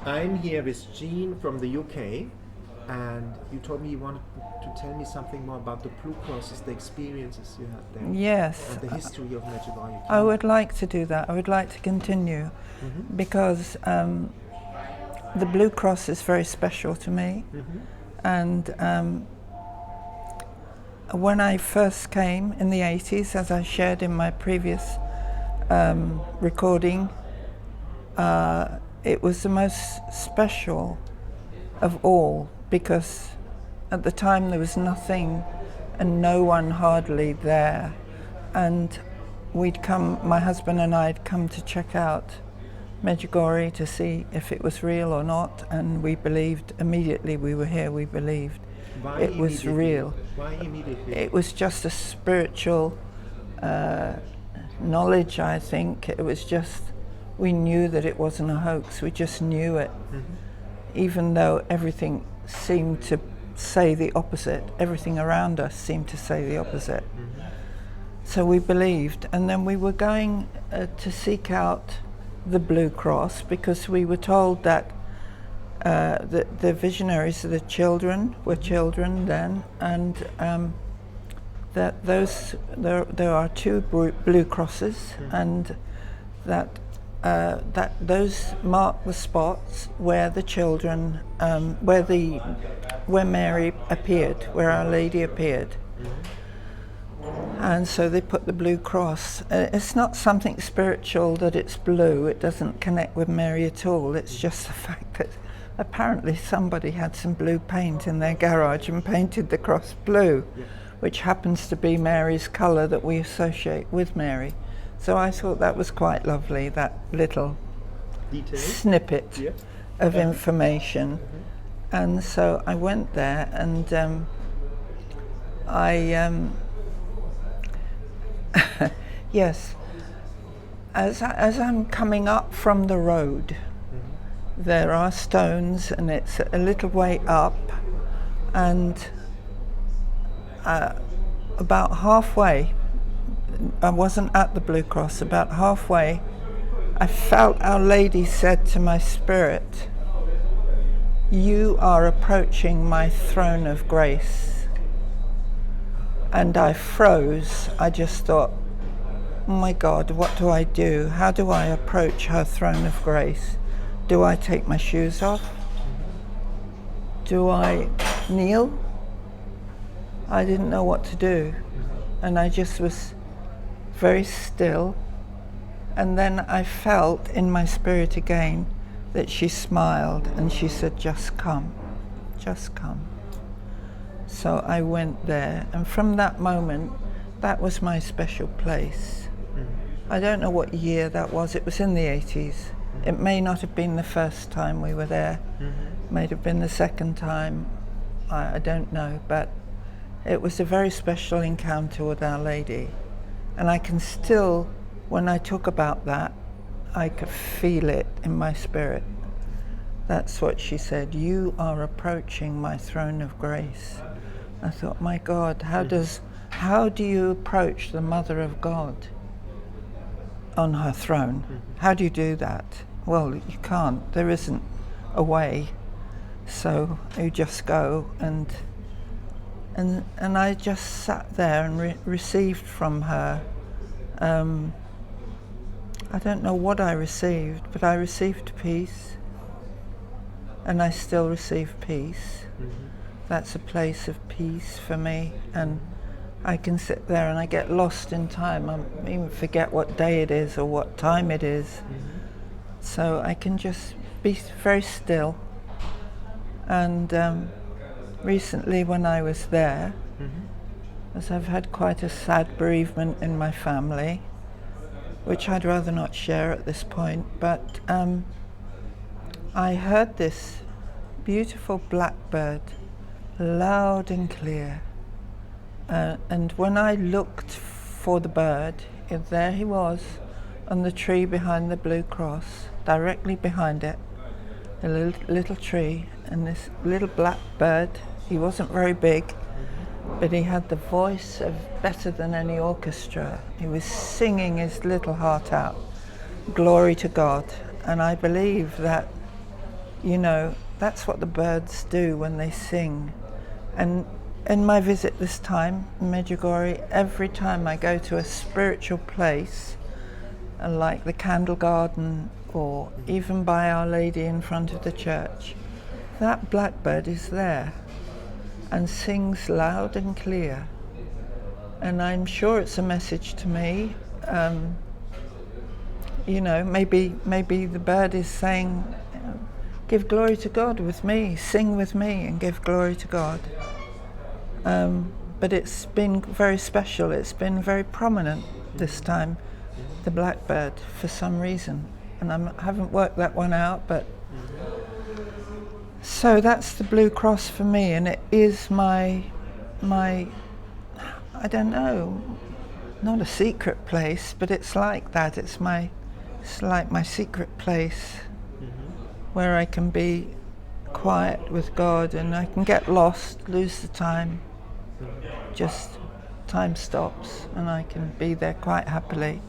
I'm here with Jean from the UK, and you told me you wanted to tell me something more about the Blue Crosses, the experiences you had there, Yes, and the history of Medjugorje. I would like to do that. I would like to continue because the Blue Cross is very special to me. And when I first came in the 80s, as I shared in my previous recording, it was the most special of all because at the time there was nothing and no one hardly there, and my husband and I had come to check out Medjugorje to see if it was real or not, and we believed immediately we were here. We believed it was real. Why immediately? It was just a spiritual knowledge, I think. It was just, we knew that it wasn't a hoax. We just knew it. Even though everything seemed to say the opposite, everything around us seemed to say the opposite. So we believed, and then we were going to seek out the Blue Cross because we were told that the visionaries, the children, were children then, and that there are two Blue Crosses, and that those mark the spots where the children, where Mary appeared, where Our Lady appeared. And so they put the Blue Cross. It's not something spiritual that it's blue. It doesn't connect with Mary at all. It's just the fact that apparently somebody had some blue paint in their garage and painted the cross blue, which happens to be Mary's colour that we associate with Mary. So I thought that was quite lovely, that little snippet of information. And so I went there, and yes, as I'm coming up from the road, there are stones, and it's a little way up, and about halfway, I wasn't at the Blue Cross, about halfway, I felt Our Lady said to my spirit, "You are approaching my throne of grace." And I froze. I just thought, oh my God, what do I do? How do I approach her throne of grace? Do I take my shoes off? Do I kneel? I didn't know what to do. And I just was very still. And then I felt in my spirit again that she smiled and she said, "Just come, just come." So I went there, and from that moment, that was my special place. I don't know what year that was. It was in the 80s. It may not have been the first time we were there. It may have been the second time. I don't know, but it was a very special encounter with Our Lady. And I can still, when I talk about that, I could feel it in my spirit. That's what she said, "You are approaching my throne of grace." I thought, my God, how do you approach the Mother of God on her throne? How do you do that? Well, you can't. There isn't a way. So you just go, and I just sat there and received from her. I don't know what I received, but I received peace, and I still receive peace. That's a place of peace for me, and I can sit there and I get lost in time. I even forget what day it is or what time it is. So I can just be very still. And recently when I was there, as I've had quite a sad bereavement in my family, which I'd rather not share at this point, but I heard this beautiful blackbird, loud and clear. And when I looked for the bird, there he was on the tree behind the Blue Cross, directly behind it, a little tree, and this little black bird, he wasn't very big, but he had the voice of better than any orchestra. He was singing his little heart out, glory to God. And I believe that You know, that's what the birds do when they sing. And in my visit this time in Medjugorje, every time I go to a spiritual place, like the Candle Garden or even by Our Lady in front of the church, that blackbird is there and sings loud and clear. And I'm sure it's a message to me. You know, maybe the bird is saying, give glory to God with me, sing with me and give glory to God. But it's been very special, it's been very prominent this time, the blackbird, for some reason. And I haven't worked that one out, but... So that's the Blue Cross for me, and it is my I don't know, not a secret place, but it's like that. It's like my secret place where I can be quiet with God and I can get lost, lose the time. Just time stops and I can be there quite happily.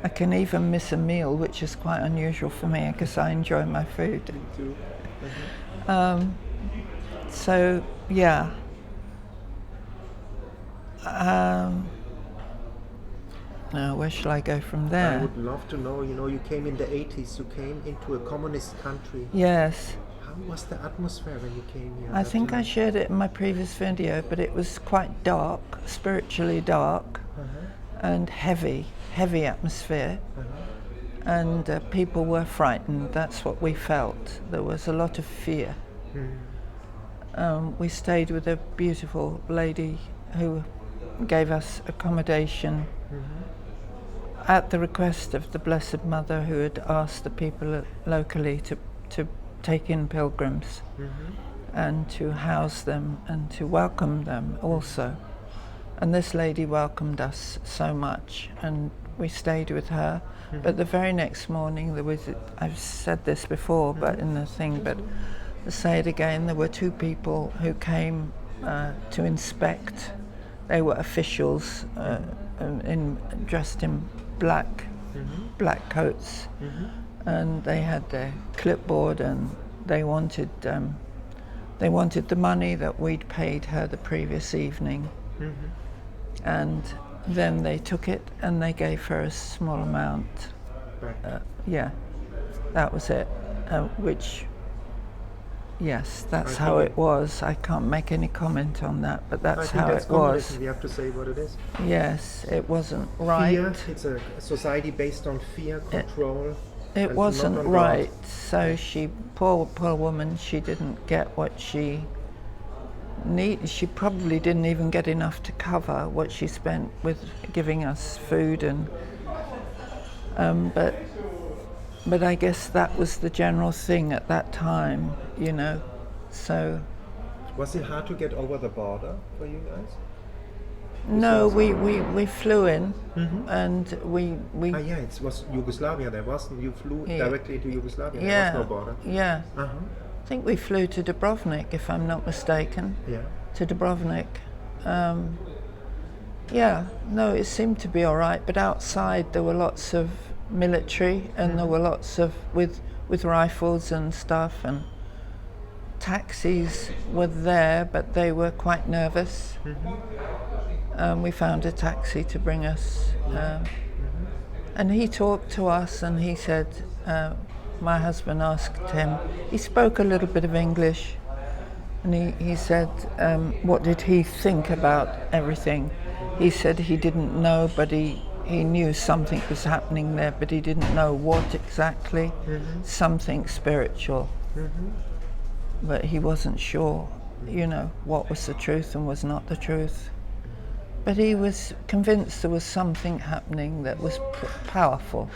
I can even miss a meal, which is quite unusual for me because I enjoy my food. Me too. So, yeah. Now, where shall I go from there? I would love to know, you know, you came in the 80s, you came into a communist country. Yes. How was the atmosphere when you came here? I think I shared it in my previous video, but it was quite dark, spiritually dark, and heavy atmosphere. And people were frightened. That's what we felt. There was a lot of fear. We stayed with a beautiful lady who gave us accommodation at the request of the Blessed Mother, who had asked the people locally to take in pilgrims and to house them and to welcome them also. And this lady welcomed us so much, and we stayed with her. But the very next morning, there was, I've said this before, but in the thing, but to say it again, there were two people who came to inspect. They were officials dressed in black coats, and they had their clipboard, and they wanted the money that we'd paid her the previous evening. And then they took it and they gave her a small amount. Yeah, that was it. Which, yes, that's how it was. I can't make any comment on that, but that's how it was. We have to say what it is. Yes, it wasn't right. Fear, it's a society based on fear, control. It wasn't right. So she, poor woman, she didn't get what she needed. She probably didn't even get enough to cover what she spent with giving us food, and but I guess that was the general thing at that time, you know. So was it hard to get over the border for you guys? No, we flew in, and we. Yeah, it was Yugoslavia. There wasn't. You flew directly to Yugoslavia. Yeah, there was no border. Yeah. I think we flew to Dubrovnik, if I'm not mistaken. Yeah. To Dubrovnik. Yeah. No, it seemed to be all right, but outside there were lots of military, and there were lots of with rifles and stuff, and taxis were there, but they were quite nervous. We found a taxi to bring us, and he talked to us, and he said, my husband asked him, he spoke a little bit of English, and he said, what did he think about everything? He said he didn't know, but he knew something was happening there, but he didn't know what exactly, something spiritual. But he wasn't sure, you know, what was the truth and was not the truth. But he was convinced there was something happening that was powerful.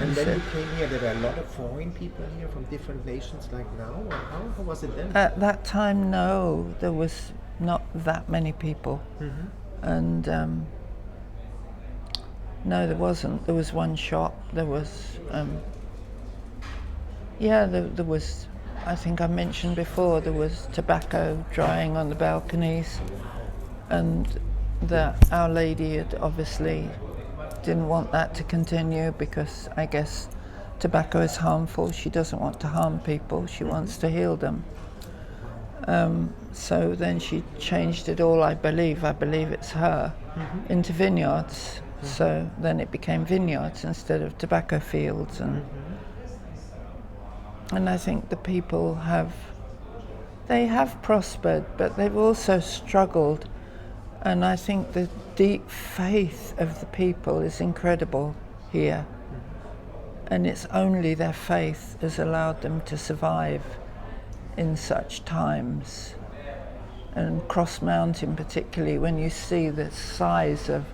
And then you came here, there were a lot of foreign people here from different nations like now? Or how was it then? At that time, no, there was not that many people. And no, there wasn't. There was one shop, there was, there was, I think I mentioned before, there was tobacco drying on the balconies, and Our Lady had obviously didn't want that to continue, because I guess tobacco is harmful. She doesn't want to harm people. She wants to heal them. So then she changed it all, I believe it's her, into vineyards. So then it became vineyards instead of tobacco fields. And I think the people have prospered, but they've also struggled. And I think the deep faith of the people is incredible here. And it's only their faith has allowed them to survive in such times. And Cross Mountain particularly, when you see the size of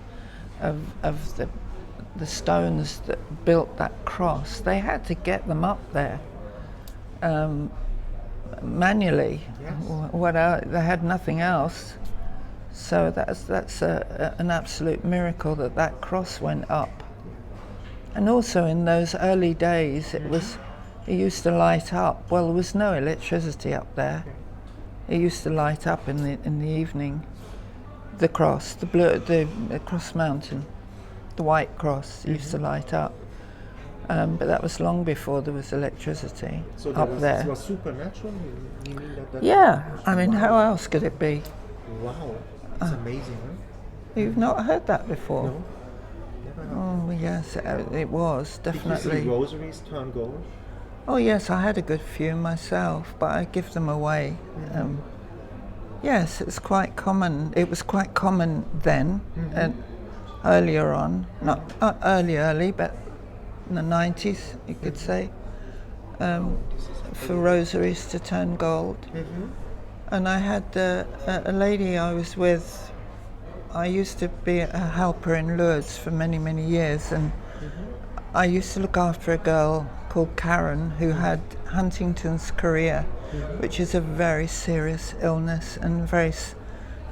the stones that built that cross, they had to get them up there manually. Yes. They had nothing else. So that's an absolute miracle that cross went up. And also in those early days, it used to light up. Well, there was no electricity up there. It used to light up in the evening. The cross, the Cross Mountain, the white cross used to light up. But that was long before there was electricity up there. It was supernatural? You mean that? Yeah, I mean, how else could it be? Wow, it's amazing, huh? You've not heard that before? No, never heard. Oh, yes, it was, definitely. Did you see rosaries turn gold? Oh, yes, I had a good few myself, but I give them away. Yes, it's quite common. It was quite common then, and earlier on, not early, but in the 90s, you could say, for rosaries to turn gold. And I had a lady I was with. I used to be a helper in Lourdes for many, many years, and I used to look after a girl called Karen who had Huntington's chorea, which is a very serious illness and very,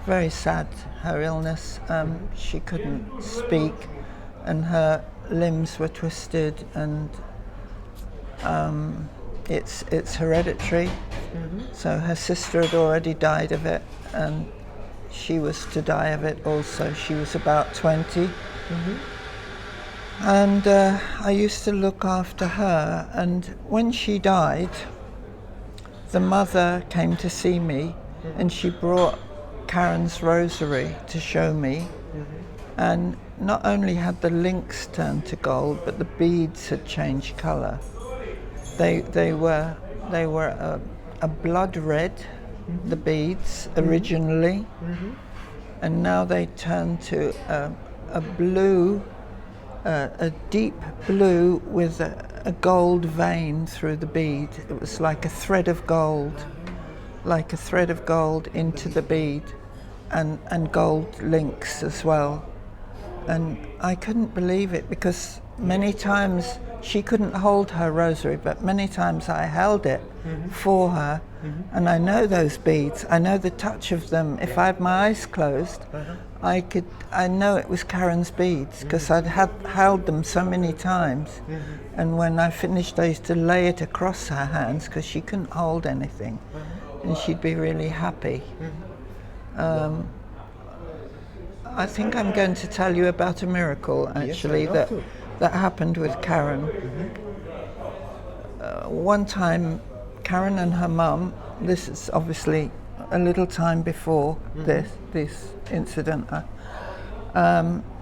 very sad, her illness. She couldn't speak and her limbs were twisted, and it's hereditary. So her sister had already died of it, and she was to die of it also. She was about 20. And I used to look after her, and when she died, the mother came to see me, and she brought Karen's rosary to show me. And not only had the links turned to gold, but the beads had changed colour. They were a blood red, the beads originally, and now they turned to a blue, a deep blue with a gold vein through the bead. It was like a thread of gold into the bead, and gold links as well. And I couldn't believe it, because many times she couldn't hold her rosary, but many times I held it for her, and I know those beads. I know the touch of them. If I had my eyes closed, I know it was Karen's beads, because I'd held them so many times. And when I finished, I used to lay it across her hands, because she couldn't hold anything, and she'd be really happy. I think I'm going to tell you about a miracle, actually, that happened with Karen. One time, Karen and her mum, this is obviously a little time before this incident,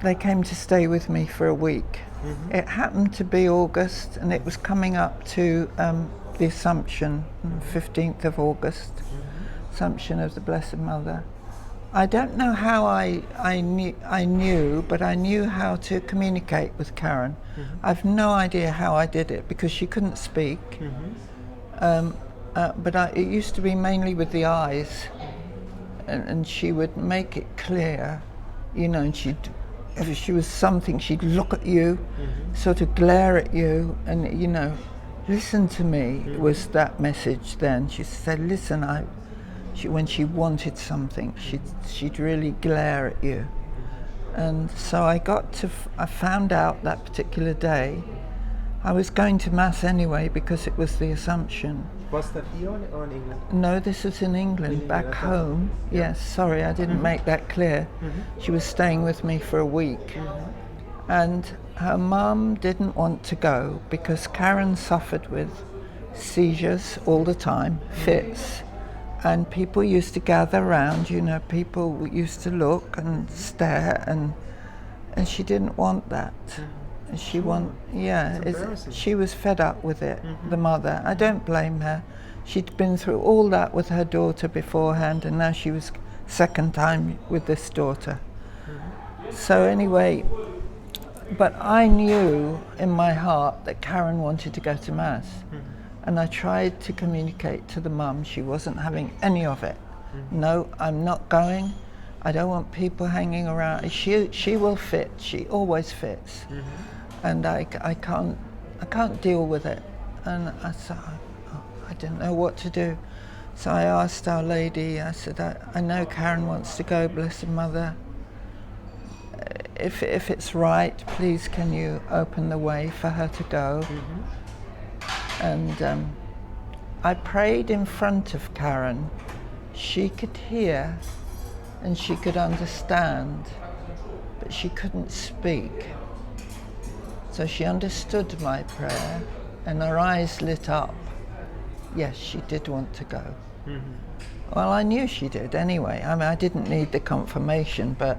they came to stay with me for a week. It happened to be August, and it was coming up to the Assumption, 15th of August, Assumption of the Blessed Mother. I don't know how I knew, but I knew how to communicate with Karen. I've no idea how I did it, because she couldn't speak. But it used to be mainly with the eyes, and she would make it clear, and if she was something, she'd look at you, sort of glare at you, and listen to me was that message then. She said, listen, when she wanted something, she'd really glare at you. And so I found out that particular day. I was going to Mass anyway, because it was the Assumption. Was that here or in England? No, this was in England, back home. Yes, sorry, I didn't make that clear. She was staying with me for a week. And her mum didn't want to go because Karen suffered with seizures all the time, fits. And people used to gather around, you know, people used to look and stare, and she didn't want that. And she she was fed up with it, the mother. I don't blame her. She'd been through all that with her daughter beforehand, and now she was second time with this daughter. So anyway, but I knew in my heart that Karen wanted to go to Mass. And I tried to communicate to the mum. She wasn't having any of it. No, I'm not going. I don't want people hanging around. She will fit. She always fits. And I can't deal with it. And I said, I didn't know what to do. So I asked Our Lady, I said, I know Karen wants to go, Blessed Mother. If it's right, please can you open the way for her to go? And I prayed in front of Karen. She could hear and she could understand, but she couldn't speak. So she understood my prayer and her eyes lit up. Yes, she did want to go. Well, I knew she did anyway. I mean, I didn't need the confirmation, but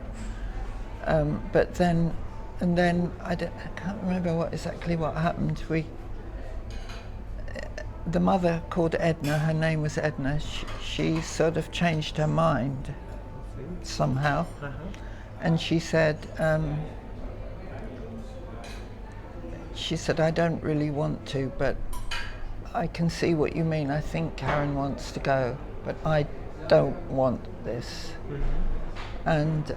then I can't remember exactly what happened. The mother called Edna, her name was Edna, she sort of changed her mind somehow. And she said, I don't really want to, but I can see what you mean. I think Karen wants to go, but I don't want this. And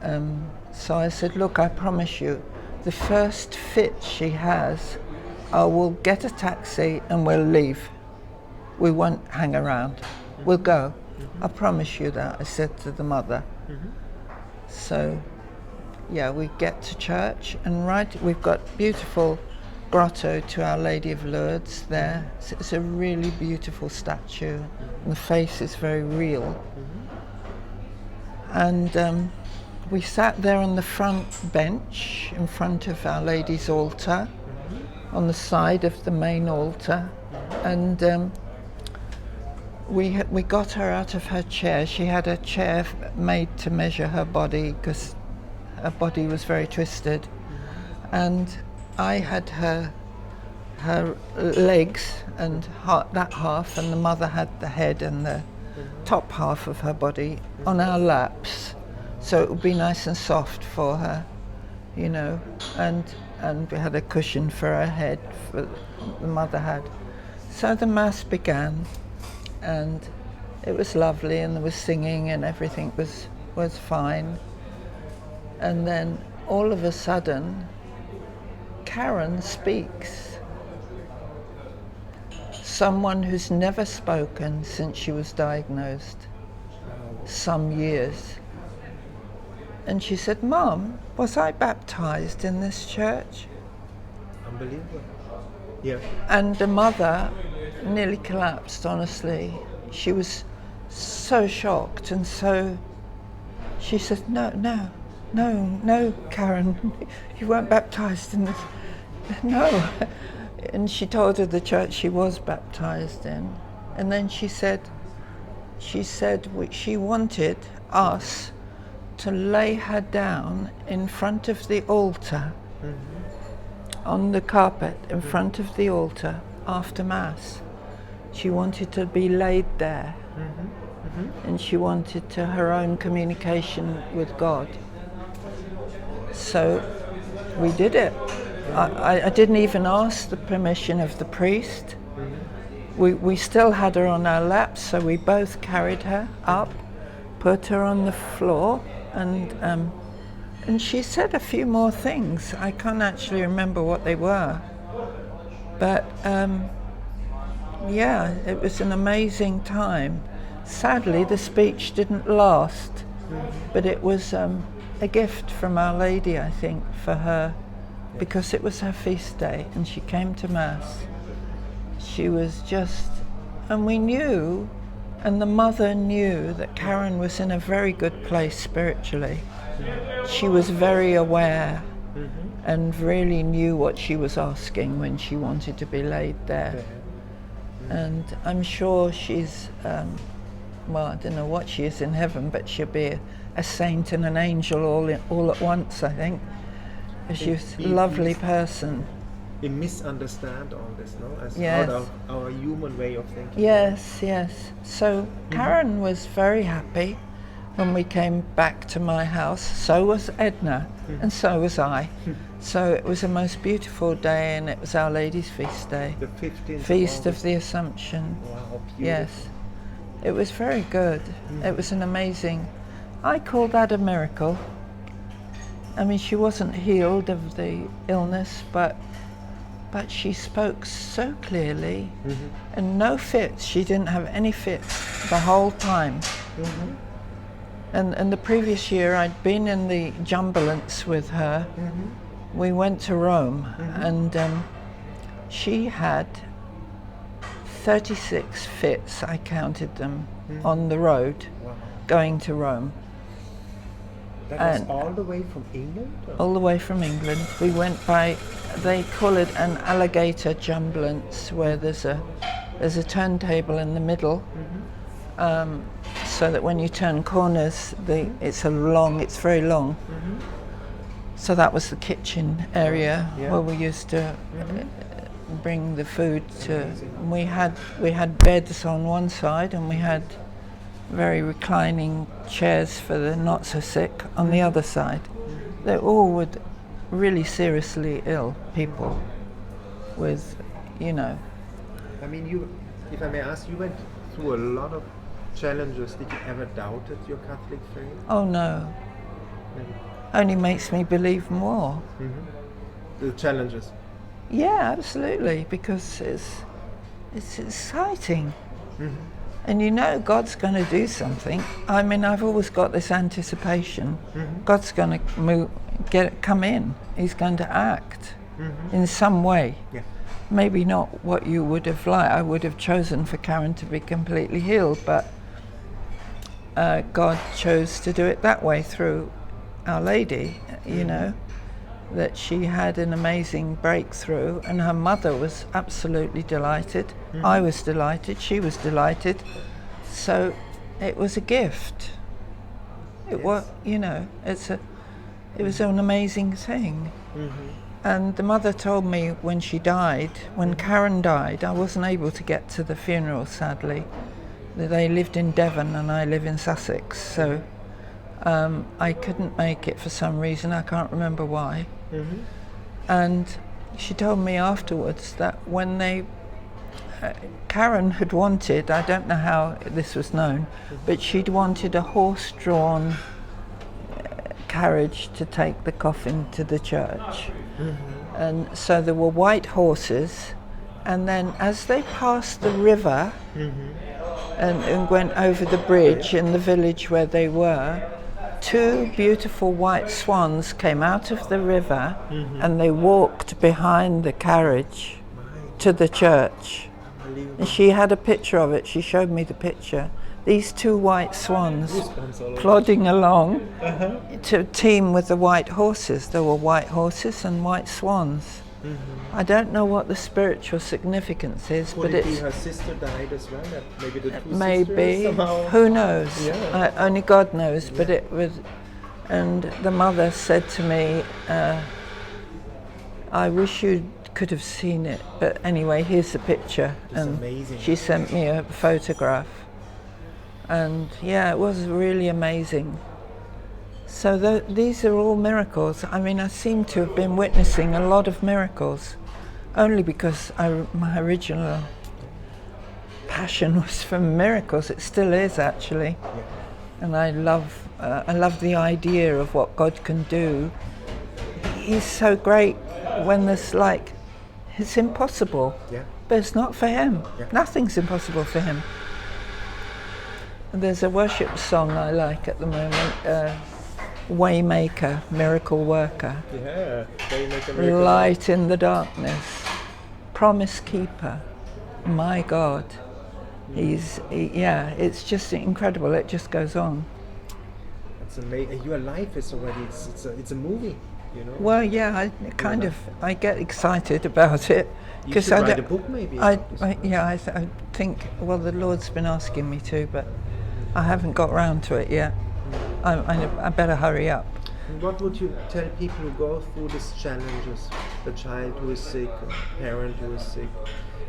so I said, look, I promise you, the first fit she has, I will get a taxi and we'll leave. We won't hang around. We'll go. I promise you that, I said to the mother. So, yeah, we get to church, and we've got beautiful grotto to Our Lady of Lourdes there. It's a really beautiful statue, and the face is very real. And we sat there on the front bench in front of Our Lady's altar, on the side of the main altar, and we got her out of her chair. She had a chair made to measure her body because her body was very twisted, and I had her legs and that half, and the mother had the head and the top half of her body on our laps, so it would be nice and soft for her, you know, and we had a cushion for her head, the mother had. So the Mass began, and it was lovely, and there was singing and everything was fine. And then all of a sudden, Karen speaks. Someone who's never spoken since she was diagnosed, some years. And she said, Mom, was I baptized in this church? Unbelievable. Yeah. And the mother nearly collapsed, honestly. She was so shocked, and so she said, No, Karen, you weren't baptized in this. No. And she told her the church she was baptized in. And then she said she wanted us to lay her down in front of the altar, on the carpet in front of the altar after Mass. She wanted to be laid there, and she wanted her own communication with God. So we did it. I didn't even ask the permission of the priest. We still had her on our laps, so we both carried her up, put her on the floor, and she said a few more things. I can't actually remember what they were, but yeah, it was an amazing time. Sadly, the speech didn't last, but it was a gift from Our Lady, I think, for her, because it was her feast day and she came to Mass. She was just, and we knew, and the mother knew, that Karen was in a very good place spiritually. She was very aware and really knew what she was asking when she wanted to be laid there. And I'm sure she's, well, I don't know what she is in heaven, but she'll be a saint and an angel all at once, I think. She was a lovely person. We misunderstand all this, no? As Yes. out of our human way of thinking. Yes, yes. So Karen was very happy when we came back to my house. So was Edna, and so was I. So it was a most beautiful day, and it was Our Lady's feast day. The 15th Feast of of the Assumption. Wow, beautiful. Yes. It was very good. It was an amazing, I call that a miracle. I mean, she wasn't healed of the illness, but she spoke so clearly, and no fits. She didn't have any fits the whole time. And the previous year I'd been in the Jumbulance with her. We went to Rome, and she had 36 fits, I counted them, on the road going to Rome. That was all the way from England? Or? All the way from England. We went by, they call it an alligator Jumbulance, where there's a turntable in the middle, so that when you turn corners, it's very long. So that was the kitchen area where we used to bring the food to. We had beds on one side, and we had very reclining chairs for the not so sick on the other side. They all were really seriously ill people with, you know. I mean, if I may ask, you went through a lot of challenges. Did you ever doubt your Catholic faith? Oh no. Only makes me believe more. The challenges? Yeah, absolutely, because it's exciting. And you know God's going to do something. I mean, I've always got this anticipation. God's going to come in. He's going to act in some way. Yeah. Maybe not what you would have liked. I would have chosen for Karen to be completely healed, but God chose to do it that way through Our Lady, you know, that she had an amazing breakthrough, and her mother was absolutely delighted. I was delighted, she was delighted. So it was a gift. It was, you know, it was an amazing thing. And the mother told me when she died, when Karen died, I wasn't able to get to the funeral, sadly. They lived in Devon and I live in Sussex, so I couldn't make it for some reason. I can't remember why. And she told me afterwards that when Karen had wanted, I don't know how this was known, but she'd wanted a horse-drawn carriage to take the coffin to the church. And so there were white horses, and then as they passed the river and went over the bridge in the village where they were, two beautiful white swans came out of the river and they walked behind the carriage to the church. And she had a picture of it. She showed me the picture. These two white swans plodding along to team with the white horses. There were white horses and white swans. I don't know what the spiritual significance is, Could but it be it's her sister died as well? That maybe the two maybe, sisters somehow. who knows? Yeah. Only God knows. But it was, and the mother said to me, "I wish you could have seen it." But anyway, here's the picture, and amazing. she sent me a photograph. And yeah, it was really amazing. So these are all miracles. I mean, I seem to have been witnessing a lot of miracles, only because my original passion was for miracles. It still is, actually. And I love the idea of what God can do. He's so great when there's like, it's impossible, but it's not for him. Nothing's impossible for him. There's a worship song I like at the moment, Waymaker, Miracle Worker, Waymaker, miracle. Light in the Darkness, Promise Keeper, my God. It's just incredible. It just goes on. It's amazing. Your life is already, it's a movie. you know? Well, yeah, I get excited about it. You should write a book maybe. I think, well, the Lord's been asking me to, but I haven't got round to it yet. I better hurry up. And what would you tell people who go through these challenges? A child who is sick, a parent who is sick,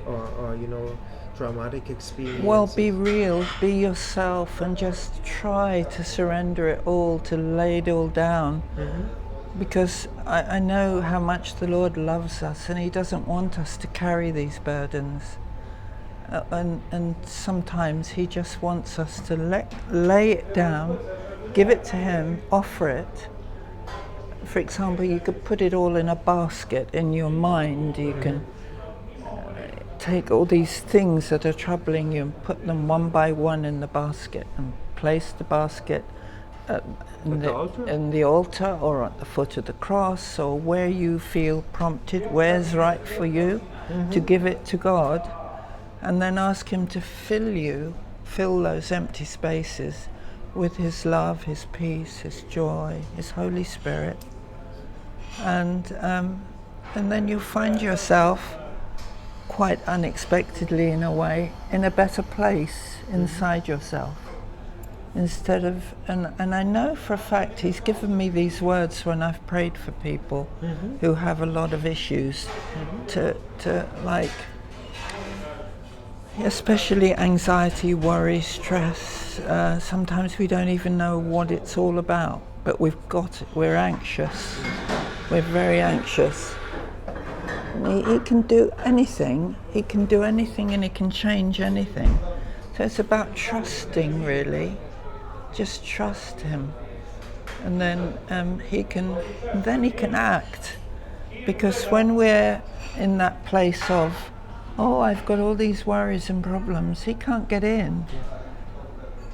or you know, traumatic experience. Well, be real, be yourself, and just try to surrender it all, to lay it all down. Because I know how much the Lord loves us, and He doesn't want us to carry these burdens. And sometimes He just wants us to lay it down, give it to Him, offer it. For example, you could put it all in a basket in your mind. You can take all these things that are troubling you and put them one by one in the basket, and place the basket in the altar or at the foot of the cross, or where you feel prompted, where's right for you, to give it to God, and then ask Him to fill those empty spaces with His love, His peace, His joy, His Holy Spirit, and then you'll find yourself quite unexpectedly, in a way, in a better place inside yourself. Instead of, and I know for a fact He's given me these words when I've prayed for people who have a lot of issues, to like, especially anxiety, worry, stress. Sometimes we don't even know what it's all about, but we're anxious. We're very anxious. He can do anything. He can do anything, and He can change anything. So it's about trusting, really. Just trust Him, and then He can act. Because when we're in that place of, oh, I've got all these worries and problems, He can't get in.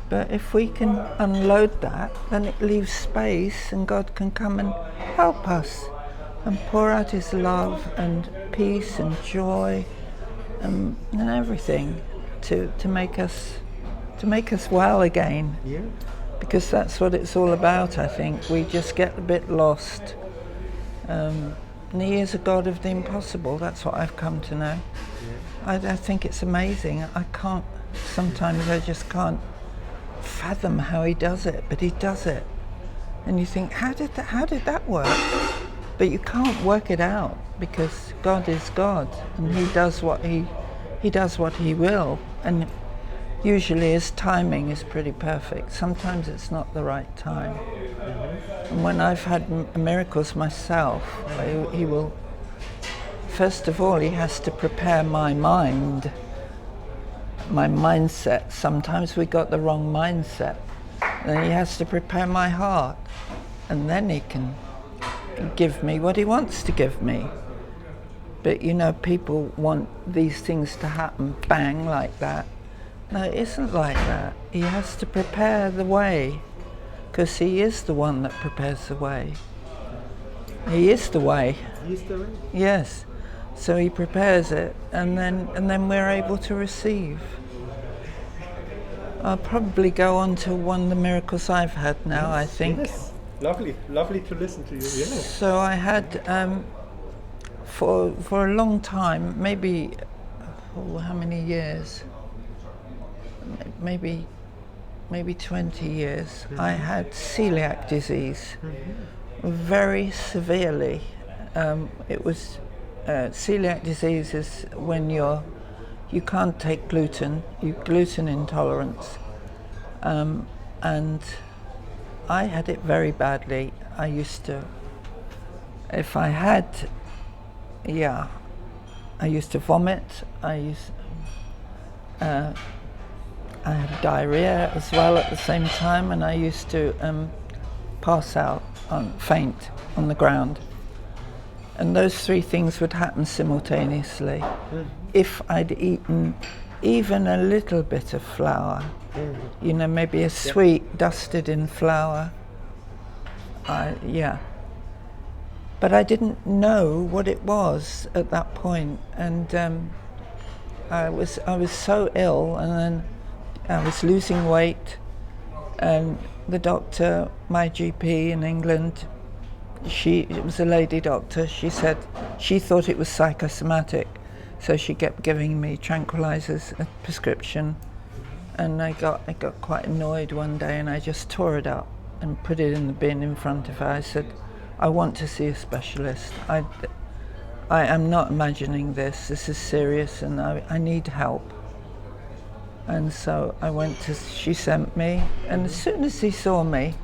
But if we can unload that, then it leaves space, and God can come and help us and pour out His love and peace and joy and everything to make us well again. Yeah. Because that's what it's all about, I think. We just get a bit lost. And He is a God of the impossible. That's what I've come to know. Yeah. I think it's amazing. Sometimes I just can't fathom how He does it, but He does it. And you think, how did that work? But you can't work it out, because God is God, and He does what He will, and usually His timing is pretty perfect. Sometimes it's not the right time. And when I've had miracles myself, He will, first of all, He has to prepare my mind, my mindset. Sometimes we got the wrong mindset. And He has to prepare my heart, and then He can give me what He wants to give me. But you know, people want these things to happen bang like that. No, it isn't like that. He has to prepare the way, because He is the one that prepares the way. He is the way. He is the way? Yes. So He prepares it, and then we're able to receive. I'll probably go on to one of the miracles I've had now, I think. Yes. Lovely to listen to you. Yes. So I had, for a long time, maybe, how many years? Maybe 20 years. I had celiac disease, very severely. It was celiac disease is when you can't take gluten, gluten intolerance, and I had it very badly. I used to vomit. I had diarrhea as well at the same time, and I used to pass out, faint on the ground. And those three things would happen simultaneously. If I'd eaten even a little bit of flour, you know, maybe a sweet dusted in flour. But I didn't know what it was at that point, and I was so ill, and then I was losing weight, and the doctor, my GP in England, it was a lady doctor. She said she thought it was psychosomatic, so she kept giving me tranquilizers, a prescription, and I got quite annoyed one day, and I just tore it up and put it in the bin in front of her. I said, I want to see a specialist. I am not imagining this. This is serious, and I need help. And so I went to, she sent me, and as soon as he saw me,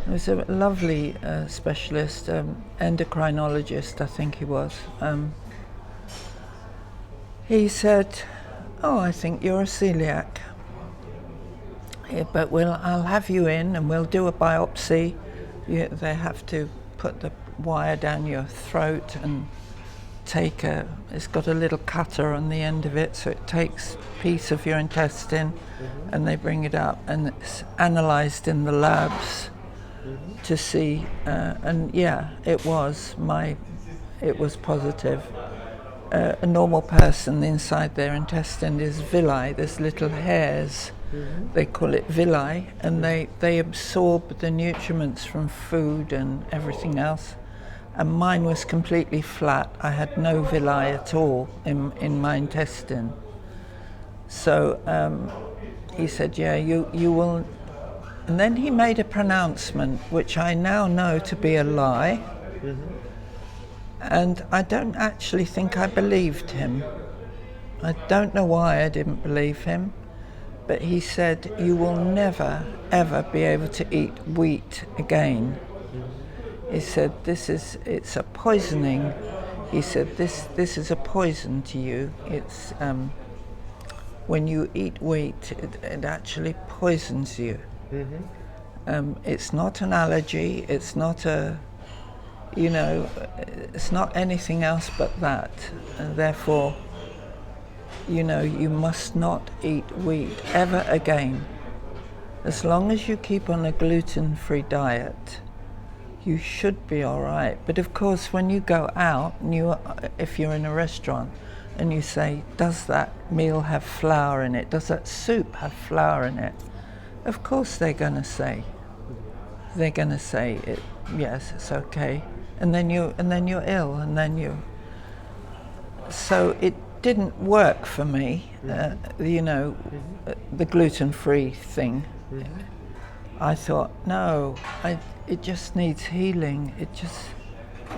it was a lovely specialist, endocrinologist, I think he was. He said, oh, I think you're a celiac, but I'll have you in and we'll do a biopsy. They have to put the wire down your throat and it's got a little cutter on the end of it, so it takes a piece of your intestine, and they bring it up and it's analysed in the labs to see, and yeah, it was positive. A normal person, inside their intestine is villi, there's little hairs, they call it villi, and they absorb the nutriments from food and everything else. And mine was completely flat. I had no villi at all in my intestine. So he said, yeah, you will. And then he made a pronouncement, which I now know to be a lie. And I don't actually think I believed him. I don't know why I didn't believe him, but he said, you will never, ever be able to eat wheat again. He said, it's a poisoning. He said, this is a poison to you. It's, when you eat wheat, it actually poisons you. It's not an allergy, it's not it's not anything else but that. And therefore, you must not eat wheat ever again. As long as you keep on a gluten-free diet, you should be all right. But of course, when you go out, if you're in a restaurant, and you say, does that meal have flour in it? Does that soup have flour in it? Of course they're going to say it, yes, it's okay. And then you're ill, and then you. So it didn't work for me, the gluten-free thing. I thought, no, it just needs healing. It just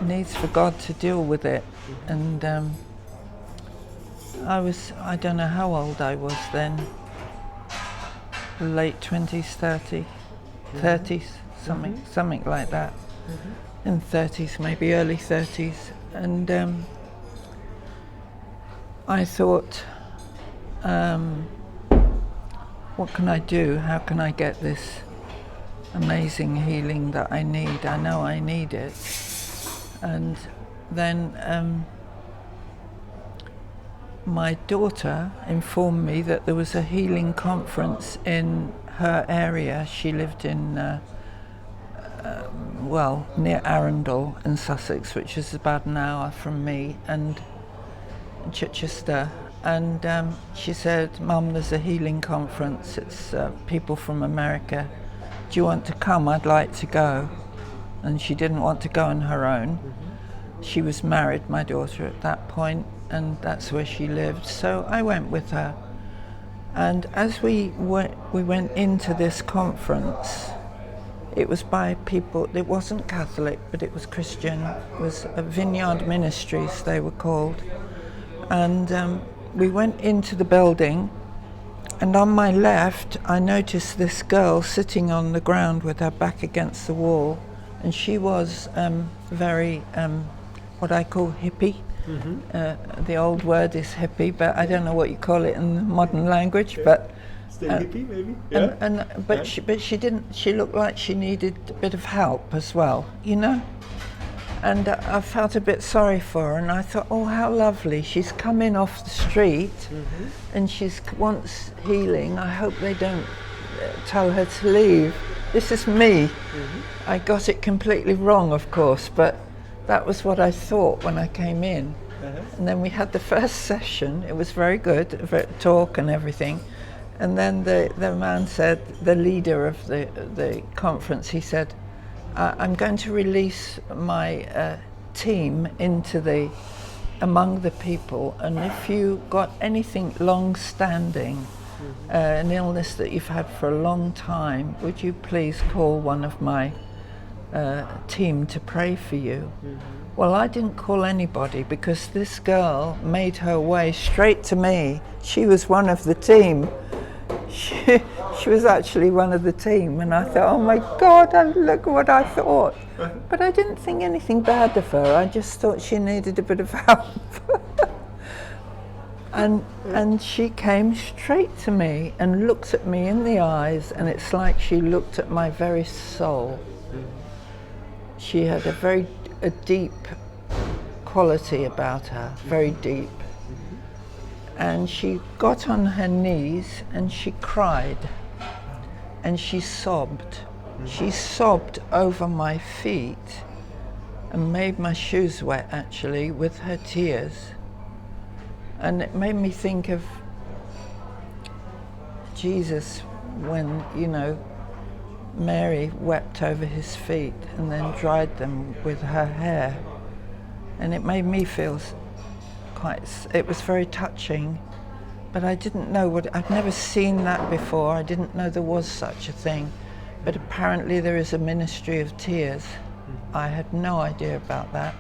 needs for God to deal with it. And I don't know how old I was then, late 20s, 30s, something like that. In 30s, maybe early 30s. And I thought, what can I do? How can I get this amazing healing that I need? I know I need it. And then my daughter informed me that there was a healing conference in her area. She lived in near Arundel in Sussex, which is about an hour from me, and Chichester. And she said, Mum, there's a healing conference. It's people from America. Do you want to come? I'd like to go. And she didn't want to go on her own. She was married, my daughter, at that point, and that's where she lived. So I went with her. And as we went into this conference, it was by people, it wasn't Catholic, but it was Christian. It was Vineyard Ministries, they were called. And we went into the building, and on my left, I noticed this girl sitting on the ground with her back against the wall, and she was very, what I call hippie. The old word is hippie, but I don't know what you call it in the modern language, but Still hippie, maybe? Yeah. But she didn't. She looked like she needed a bit of help as well, And I felt a bit sorry for her, and I thought, oh, how lovely! She's come in off the street, and she wants healing. I hope they don't tell her to leave. This is me. I got it completely wrong, of course, but that was what I thought when I came in. And then we had the first session. It was very good, talk and everything. And then the man said, the leader of the conference, he said, I'm going to release my team into among the people, and if you got anything long-standing, an illness that you've had for a long time, would you please call one of my team to pray for you? Well, I didn't call anybody because this girl made her way straight to me. She was one of the team. She was actually one of the team, and I thought, oh my God, look what I thought. But I didn't think anything bad of her. I just thought she needed a bit of help. And she came straight to me and looked at me in the eyes, and it's like she looked at my very soul. She had a deep quality about her, very deep. And she got on her knees and she cried and she sobbed. She sobbed over my feet and made my shoes wet, actually, with her tears. And it made me think of Jesus when, Mary wept over his feet and then dried them with her hair. And it made me feel it was very touching, but I didn't know I'd never seen that before. I didn't know there was such a thing, but apparently there is a ministry of tears. I had no idea about that.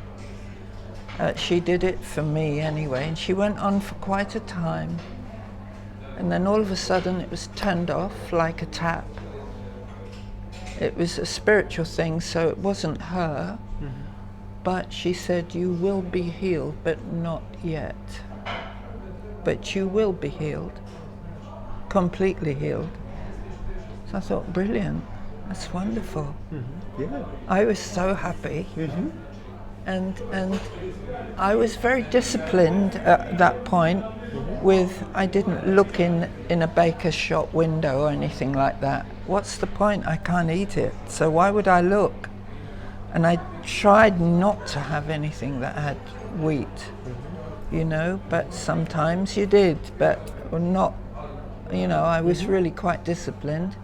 She did it for me anyway, and she went on for quite a time, and then all of a sudden it was turned off like a tap. It was a spiritual thing, so it wasn't her. But she said, you will be healed, but not yet. But you will be healed, completely healed. So I thought, brilliant, that's wonderful. Yeah. I was so happy. And I was very disciplined at that point I didn't look in a baker's shop window or anything like that. What's the point? I can't eat it, so why would I look? And I tried not to have anything that had wheat, but sometimes you did, but not, I was really quite disciplined.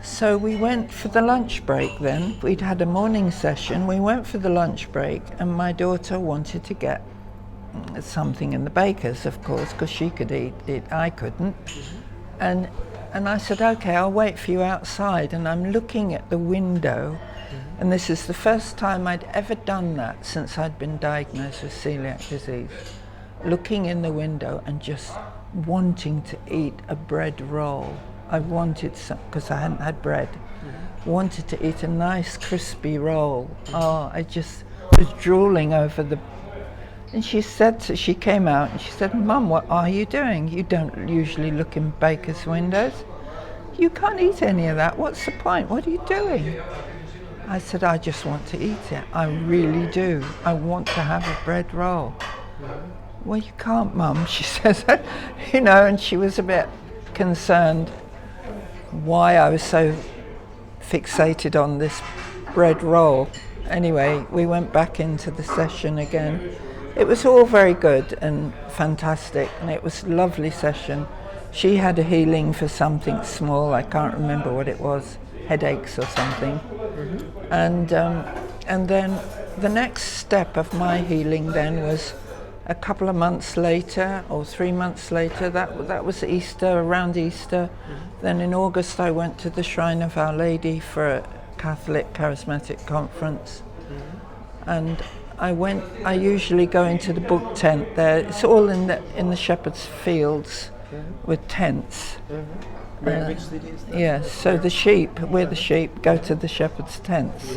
So we went for the lunch break then. We'd had a morning session, we went for the lunch break, and my daughter wanted to get something in the baker's, of course, because she could eat it, I couldn't. And I said, okay, I'll wait for you outside, and I'm looking at the window. And this is the first time I'd ever done that since I'd been diagnosed with celiac disease. Looking in the window and just wanting to eat a bread roll. I wanted some, because I hadn't had bread. Wanted to eat a nice crispy roll. Oh, I just was drooling over and she came out and she said, Mum, what are you doing? You don't usually look in bakers' windows. You can't eat any of that. What's the point? What are you doing? I said, I just want to eat it. I really do. I want to have a bread roll. Well, you can't, Mum, she says, and she was a bit concerned why I was so fixated on this bread roll. Anyway, we went back into the session again. It was all very good and fantastic, and it was a lovely session. She had a healing for something small, I can't remember what it was, headaches or something. And then the next step of my healing then was a couple of months later, or 3 months later, that was Easter, around Easter. Then in August I went to the Shrine of Our Lady for a Catholic Charismatic conference. And I usually go into the book tent there. It's all in the shepherd's fields with tents. Which city is that? Yeah, so we're the sheep, go to the shepherd's tents,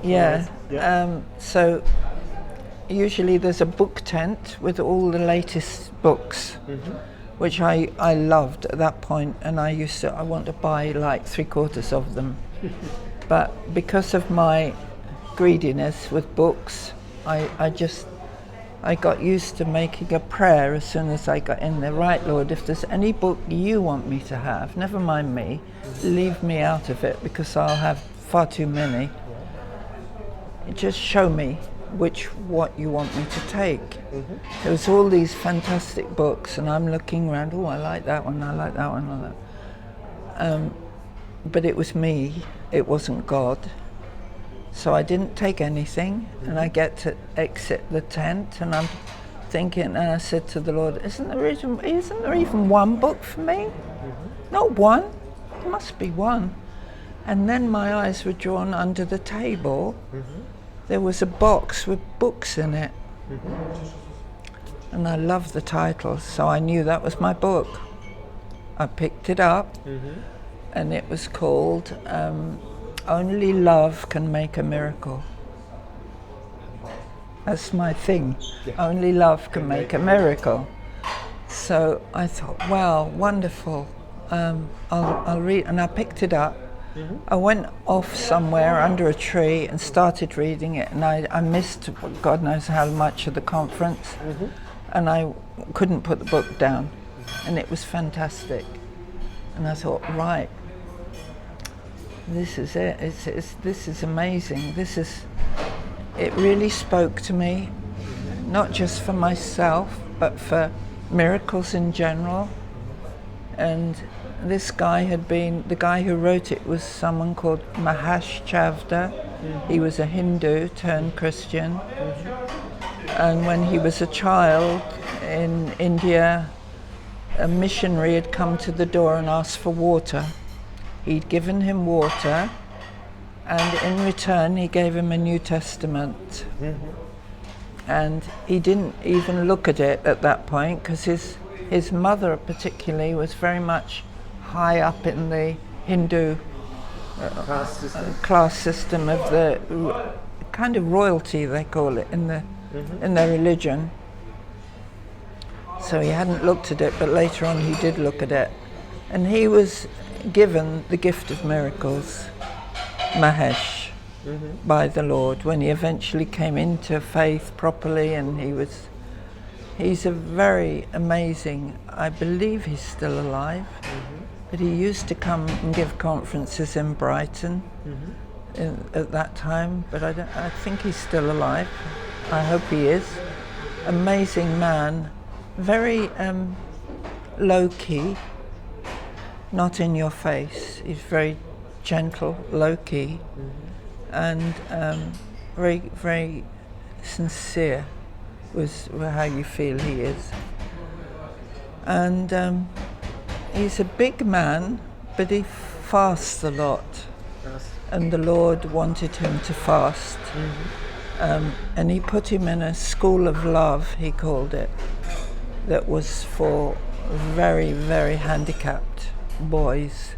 Yeah. So usually there's a book tent with all the latest books, which I loved at that point, and I want to buy like 3/4 of them. But because of my greediness with books, I got used to making a prayer as soon as I got in there. Right, Lord, if there's any book you want me to have, never mind me, leave me out of it because I'll have far too many. Just show me what you want me to take. There was all these fantastic books, and I'm looking around, I like that one, I like that one, I like that. But it was me. it wasn't God. So I didn't take anything, and I get to exit the tent, and I'm thinking, and I said to the Lord, isn't there even one book for me? Not one? There must be one. And then my eyes were drawn under the table. There was a box with books in it. And I loved the title, so I knew that was my book. I picked it up, and it was called Only Love Can Make a Miracle. That's my thing. Yeah. Only love can make a miracle. So I thought, wow, wonderful. I'll read, and I picked it up. I went off somewhere under a tree and started reading it, and I missed God knows how much of the conference, and I couldn't put the book down, and it was fantastic. And I thought, right, this is it. This is amazing. It really spoke to me, not just for myself, but for miracles in general. And this guy the guy who wrote it was someone called Mahesh Chavda. He was a Hindu turned Christian. And when he was a child in India, a missionary had come to the door and asked for water. He'd given him water, and in return he gave him a New Testament. And he didn't even look at it at that point, because his mother particularly was very much high up in the Hindu class system of the kind of royalty, they call it, in their religion. So he hadn't looked at it, but later on he did look at it. And he was given the gift of miracles, Mahesh, by the Lord, when he eventually came into faith properly. And he's a very amazing, I believe he's still alive, but he used to come and give conferences in Brighton at that time, but I think he's still alive. I hope he is. Amazing man, very low-key, not in your face. He's very gentle, low-key, and very, very sincere was how you feel he is. And he's a big man, but he fasts a lot. And the Lord wanted him to fast. And he put him in a school of love, he called it, that was for very, very handicapped boys,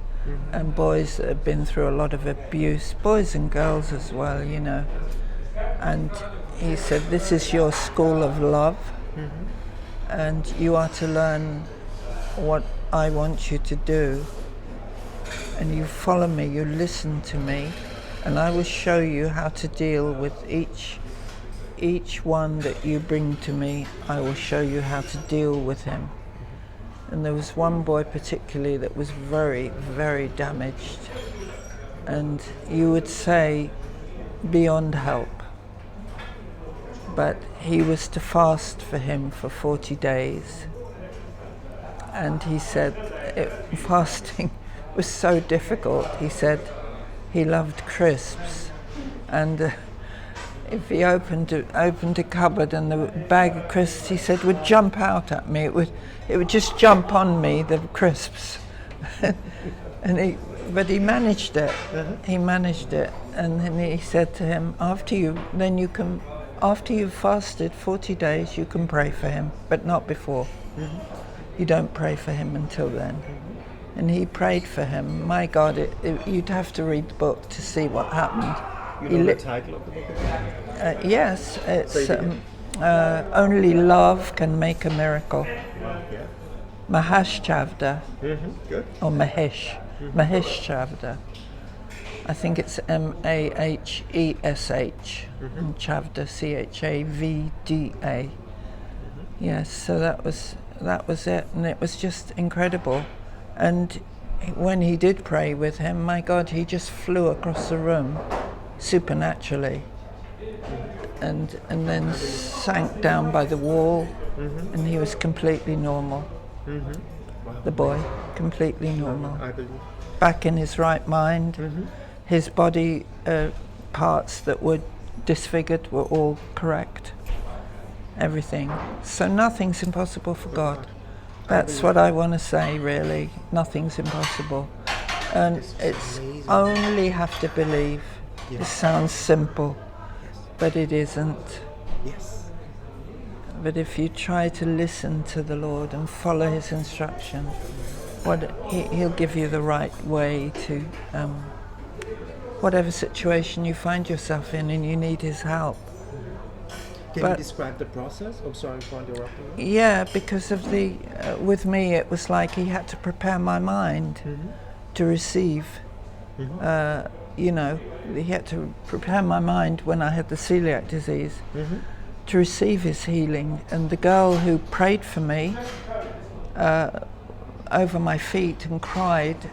and boys that have been through a lot of abuse, boys and girls as well, you know. And he said, this is your school of love, and you are to learn what I want you to do, and you follow me, you listen to me, and I will show you how to deal with each one that you bring to me. I will show you how to deal with him. And there was one boy particularly that was very, very damaged, and you would say beyond help. But he was to fast for him for 40 days. And he said fasting was so difficult. He said he loved crisps, and if he opened a cupboard and the bag of crisps, he said, would jump out at me. It would just jump on me, the crisps. But he managed it. He managed it. And then he said to him, after you've fasted 40 days, you can pray for him, but not before. You don't pray for him until then. And he prayed for him. My God, you'd have to read the book to see what happened. You know the title of the book? Yes, it's Only Love Can Make a Miracle. Yeah. Mahesh Chavda. Good. Or Mahesh. Mahesh Chavda. I think it's Mahesh, and Chavda, Chavda. Yes, so that was it, and it was just incredible. And when he did pray with him, my God, he just flew across the room supernaturally, and then sank down by the wall, and he was completely normal. The boy, completely normal. I believe. Back in his right mind. his body parts that were disfigured were all correct. Everything. So nothing's impossible for God. That's what I want to say, really. Nothing's impossible. And it's only have to believe. It sounds simple, but it isn't. Yes. But if you try to listen to the Lord and follow his instruction, he'll give you the right way to whatever situation you find yourself in and you need his help. Can you describe the process? I'm sorry for interrupting you. Yeah, because of with me it was like he had to prepare my mind to receive. You know, he had to prepare my mind when I had the celiac disease to receive his healing. And the girl who prayed for me over my feet and cried,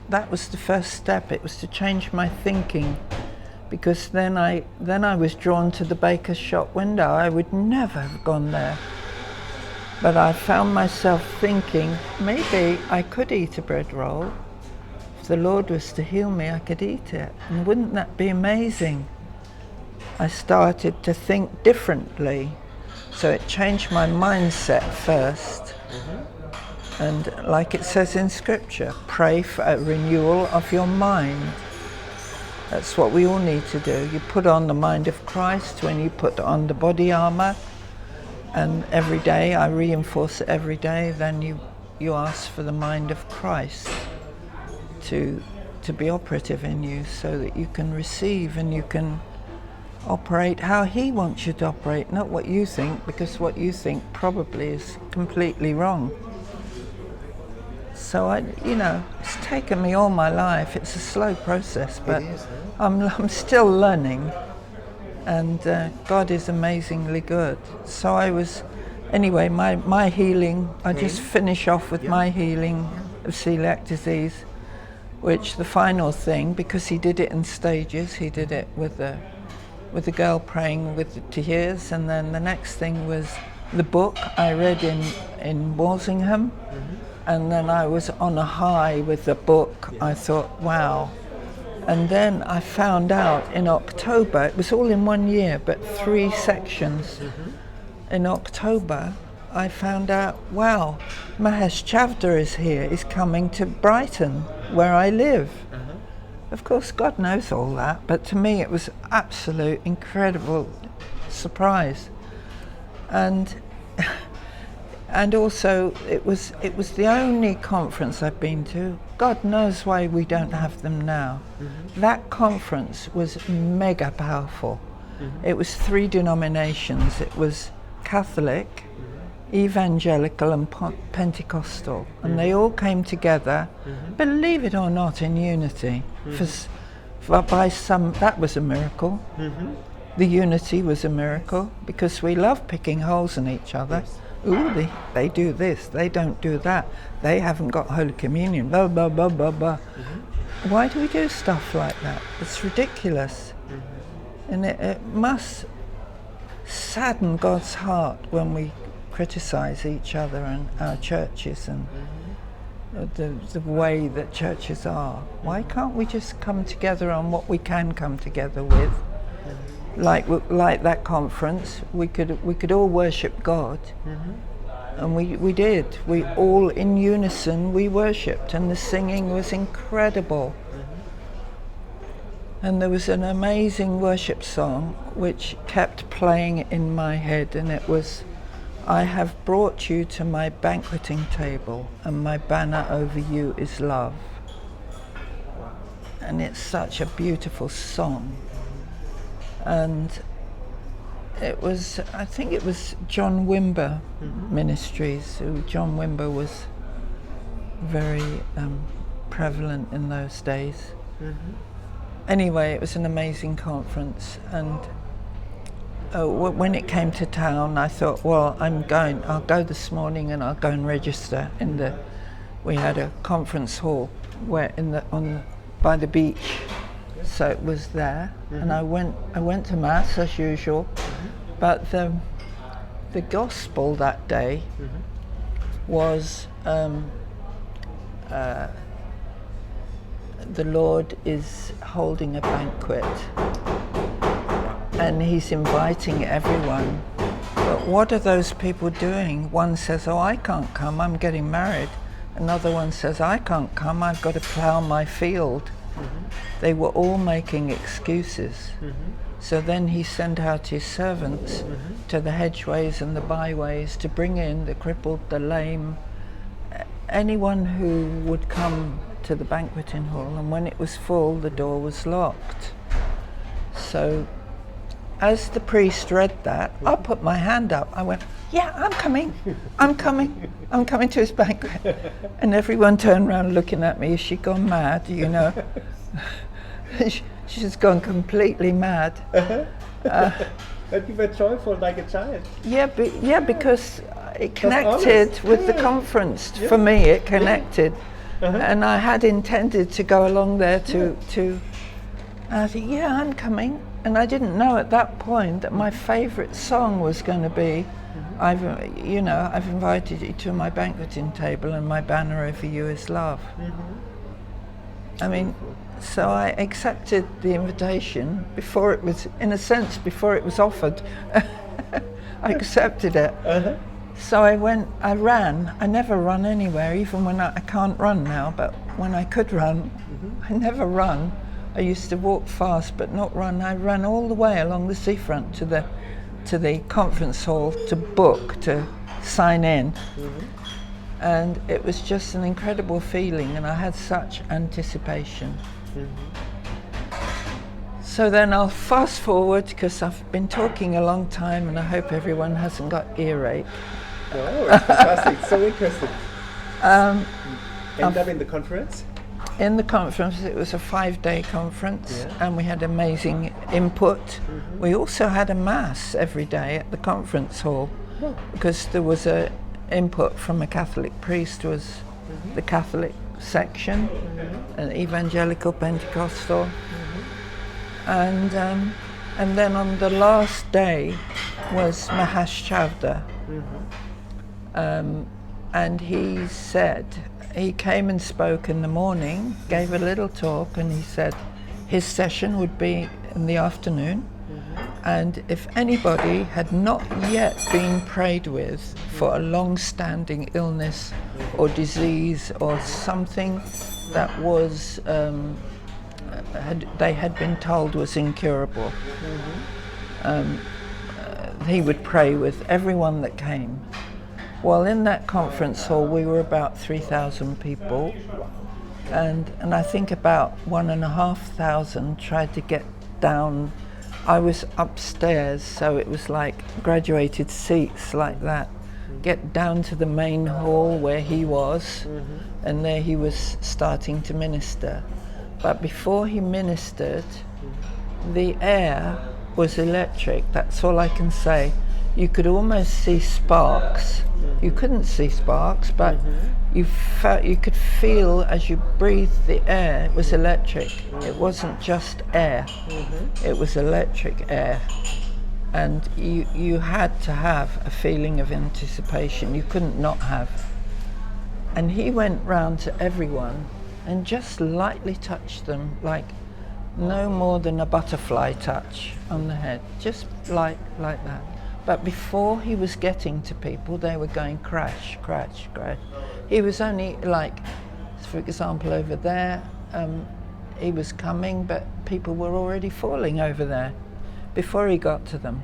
that was the first step. It was to change my thinking, because then I was drawn to the baker's shop window. I would never have gone there. But I found myself thinking, maybe I could eat a bread roll. If the Lord was to heal me, I could eat it. And wouldn't that be amazing? I started to think differently. So it changed my mindset first. And like it says in Scripture, pray for a renewal of your mind. That's what we all need to do. You put on the mind of Christ when you put on the body armor, and every day, I reinforce it every day, then you ask for the mind of Christ to be operative in you, so that you can receive and you can operate how he wants you to operate, not what you think, because what you think probably is completely wrong. So it's taken me all my life. It's a slow process, but I'm still learning, and God is amazingly good. So anyway, my healing, I just finish off with my healing of celiac disease, which the final thing, because he did it in stages, he did it with the girl praying with the tears, and then the next thing was the book I read in Walsingham. And then I was on a high with the book. I thought, wow. And then I found out in October, it was all in 1 year, but 3 sections. In October, I found out, wow, Mahesh Chavda is here. He's coming to Brighton, where I live. Of course, God knows all that, but to me it was absolute incredible surprise. And also, it was the only conference I've been to. God knows why we don't have them now. That conference was mega powerful. It was 3 denominations. It was Catholic, Evangelical and Pentecostal. And they all came together, believe it or not, in unity. That was a miracle. The unity was a miracle, because we love picking holes in each other. Ooh, they do this, they don't do that, they haven't got Holy Communion, blah, blah, blah, blah, blah. Why do we do stuff like that? It's ridiculous. And it must sadden God's heart when we criticize each other and our churches and the way that churches are. Why can't we just come together on what we can come together with? Like that conference, we could all worship God, and we did. We all in unison we worshipped, and the singing was incredible. And there was an amazing worship song which kept playing in my head, and it was, "I have brought you to my banqueting table, and my banner over you is love." And it's such a beautiful song. And I think it was John Wimber Ministries. John Wimber was very prevalent in those days. Anyway, it was an amazing conference, and when it came to town, I thought, well, I'll go this morning and I'll go and register we had a conference hall by the beach. So it was there, and I went to Mass as usual, but the gospel that day the Lord is holding a banquet and he's inviting everyone. But what are those people doing? One says, oh, I can't come, I'm getting married. Another one says, I can't come, I've got to plough my field. They were all making excuses. So then he sent out his servants to the hedgeways and the byways to bring in the crippled, the lame, anyone who would come to the banqueting hall, and when it was full, the door was locked. So as the priest read that, I put my hand up. I went, yeah, I'm coming to his banquet. And everyone turned around looking at me. Has she gone mad, you know? She's gone completely mad. But you were joyful like a child. Yeah, because it connected with the conference. Yeah. For me, it connected. And I had intended to go along there to I said, yeah, I'm coming. And I didn't know at that point that my favourite song was going to be, I've invited you to my banqueting table and my banner over you is love. I mean, so I accepted the invitation before it was, in a sense, before it was offered. I accepted it. So I ran. I never run anywhere, even when I can't run now, but when I could run, I never run. I used to walk fast but not run. I ran all the way along the seafront to the conference hall to sign in. And it was just an incredible feeling, and I had such anticipation. So then I'll fast forward, because I've been talking a long time and I hope everyone hasn't got earache. Oh, it's fantastic. So interesting. End up in the conference? In the conference, it was a 5-day conference, and we had amazing input. We also had a mass every day at the conference hall, because there was a input from a Catholic priest. Was the Catholic section, an evangelical Pentecostal, and then on the last day was Mahash Chavda, and he came and spoke in the morning, gave a little talk, and he said his session would be in the afternoon, and if anybody had not yet been prayed with for a long-standing illness or disease or something that was they had been told was incurable, he would pray with everyone that came. Well, in that conference hall, we were about 3,000 people, and I think about 1,500 tried to get down. I was upstairs, so it was like graduated seats like that. Get down to the main hall where he was, and there he was starting to minister. But before he ministered, the air was electric. That's all I can say. You could almost see sparks. You couldn't see sparks, but you could feel as you breathed the air. It was electric. It wasn't just air. It was electric air. And you had to have a feeling of anticipation. You couldn't not have. And he went round to everyone and just lightly touched them, like no more than a butterfly touch on the head, just like that. But before he was getting to people, they were going crash, crash, crash. He was only like, for example, over there, he was coming, but people were already falling over there before he got to them.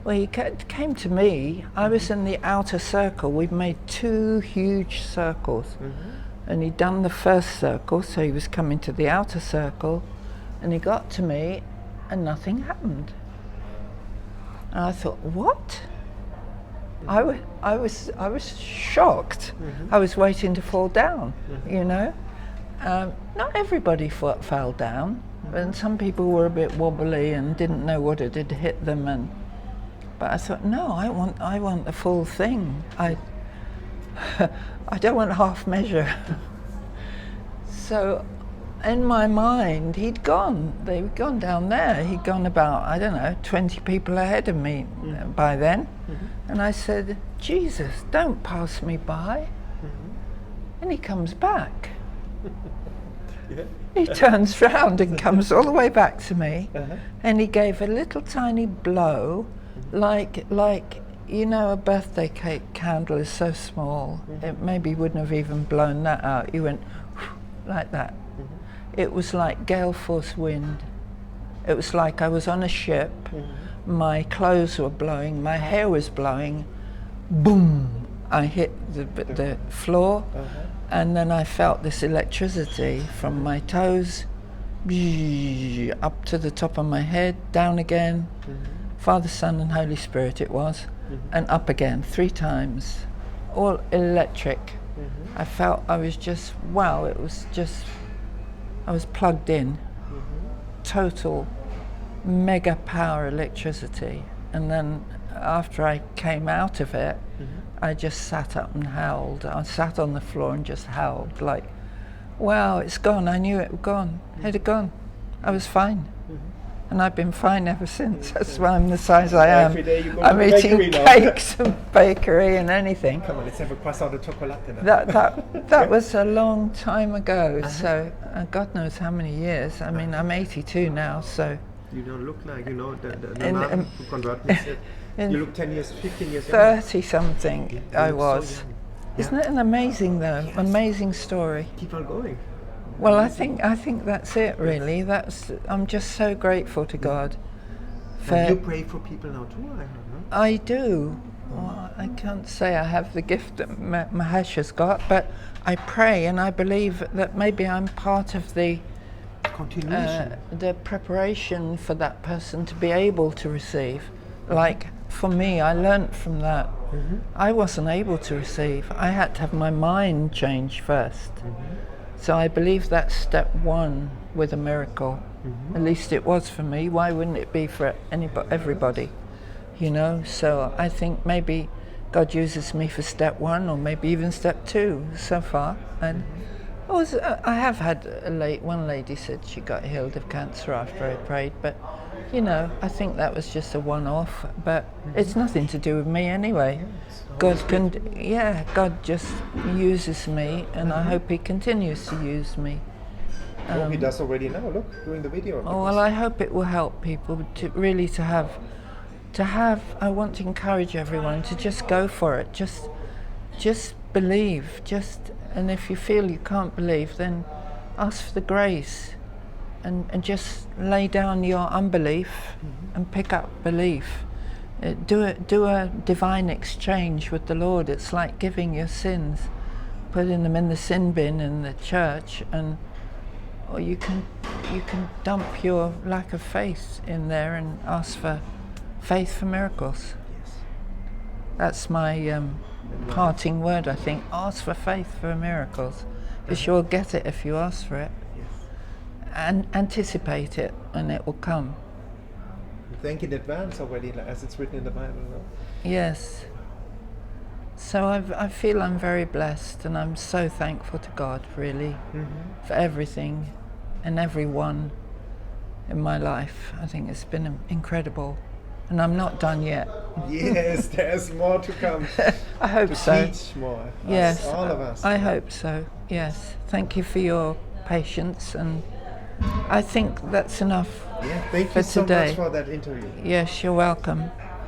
Well, he came to me. I was in the outer circle. We'd made 2 huge circles. And he'd done the first circle, so he was coming to the outer circle, and he got to me, and nothing happened. And I thought, what? I was shocked. I was waiting to fall down, you know. Not everybody fell down, and some people were a bit wobbly and didn't know what it had hit them. But I thought, no, I want the full thing. I don't want half measure. So in my mind, he'd gone. They'd gone down there. He'd gone about, I don't know, 20 people ahead of me by then. And I said, Jesus, don't pass me by. And he comes back. Yeah. He turns round and comes all the way back to me, Uh-huh. and he gave a little tiny blow, like you know, a birthday cake candle is so small, it maybe wouldn't have even blown that out. He went like that. It was like gale force wind. It was like I was on a ship, my clothes were blowing, my hair was blowing, boom, I hit the floor, and then I felt this electricity from my toes, up to the top of my head, down again, Father, Son and Holy Spirit it was, and up again 3 times, all electric. I felt I was just, wow, it was just, I was plugged in, total mega power electricity. And then after I came out of it, I just sat up and howled. I sat on the floor and just howled like, wow, it's gone. I knew it had gone. It had gone. I was fine. And I've been fine ever since. That's why I'm the size I am. Every day you go I'm to the eating bakery now. cakes and bakery and anything. Come on, let's have a croissant de chocolat now. That was a long time ago, so God knows how many years. I mean, I'm 82 now, so. You don't look like, you know, the In- man who converted me said, in you look 10 years, 15 years younger. 30 something You I look so was. young. Isn't it an amazing though? Amazing story. Keep on going. Well, I think that's it really. I'm just so grateful to God. And you pray for people now too, I heard, no? I do. Well, I can't say I have the gift that Mahesh has got, but I pray and I believe that maybe I'm part of the Continuation. the preparation for that person to be able to receive. Like for me, I learnt from that. I wasn't able to receive. I had to have my mind changed first. So I believe that's step 1 with a miracle. At least it was for me. Why wouldn't it be for everybody? You know, so I think maybe God uses me for step 1 or maybe even step 2 so far. And I have had one lady said she got healed of cancer after I prayed, but you know, I think that was just a one-off, but it's nothing to do with me anyway. God just uses me, and I hope He continues to use me. Oh, he does already now, look, doing the video. Oh, well, I hope it will help people to really to have. I want to encourage everyone to just go for it. Just believe. And if you feel you can't believe, then ask for the grace, and just lay down your unbelief and pick up belief. Do a divine exchange with the Lord. It's like giving your sins, putting them in the sin bin in the church, or you can dump your lack of faith in there and ask for faith for miracles. Yes. That's my parting word, I think. Ask for faith for miracles, because you'll get it if you ask for it. Yes. And anticipate it, and it will come. Thank in advance already, as it's written in the Bible, no? Yes. So I feel I'm very blessed, and I'm so thankful to God, really, for everything and everyone in my life. I think it's been incredible, and I'm not done yet. Yes, there's more to come. I hope To so. teach more. Yes, All of us. I hope so. Yes. Thank you for your patience, and I think that's enough Yeah, thank for you so today. much for that interview. Yes, you're welcome.